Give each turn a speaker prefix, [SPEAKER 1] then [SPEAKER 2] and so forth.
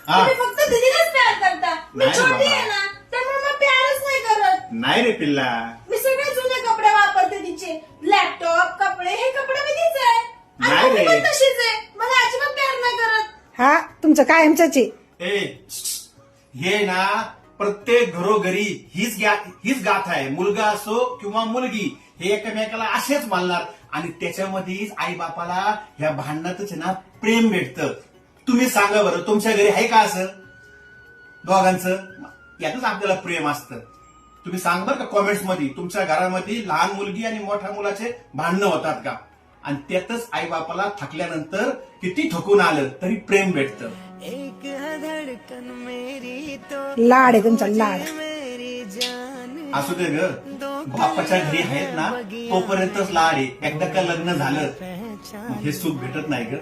[SPEAKER 1] हा.
[SPEAKER 2] तुम्ही फक्त दीदीलाच प्यार करता. मी
[SPEAKER 1] नाही रे
[SPEAKER 2] छोटी
[SPEAKER 1] बाबा.
[SPEAKER 2] आहे ना, त्यामुळे मग प्यारच नाही करत.
[SPEAKER 1] नाही रे पिल्ला.
[SPEAKER 2] मी सगळे जुने कपडे वापरते तिचे. लॅपटॉप, कपडे, हे कपडे मी तिचे आहे. आणि
[SPEAKER 1] नाही
[SPEAKER 2] मम्मी
[SPEAKER 1] रे.
[SPEAKER 2] पण तशीच आहे. मला अजिबात प्यार नाही करत.
[SPEAKER 3] हा तुमचं कायमचंच आहे.
[SPEAKER 1] ए हे ना प्रत्येक घरोघरी हीच गाथा आहे. मुलगा असो किंवा मुलगी हे एकमेकाला असेच मानणार आणि त्याच्यामध्येच आई बापाला ह्या भांडणातच आहे ना प्रेम भेटतं. तुम्ही सांगा बरं तुमच्या घरी आहे का असं दोघांचं? यातच आपल्याला प्रेम असतं. तुम्ही सांग बरं का कॉमेंट्स मध्ये तुमच्या घरामध्ये लहान मुलगी आणि मोठ्या मुलाचे भांडणं होतात का? आणि त्यातच आई बापाला थकल्यानंतर किती थकून आलं तरी प्रेम भेटतं.
[SPEAKER 4] एक धड़कन मेरी तो
[SPEAKER 3] लाड आहे तुमचा लाड.
[SPEAKER 4] मेरी जान
[SPEAKER 1] असू दे ग, बापाच्या घरी आहेत ना तोपर्यंतच लाड आहे. एकदा का लग्न झालं
[SPEAKER 4] पहचान
[SPEAKER 1] मग हे सुख भेटत नाही ग.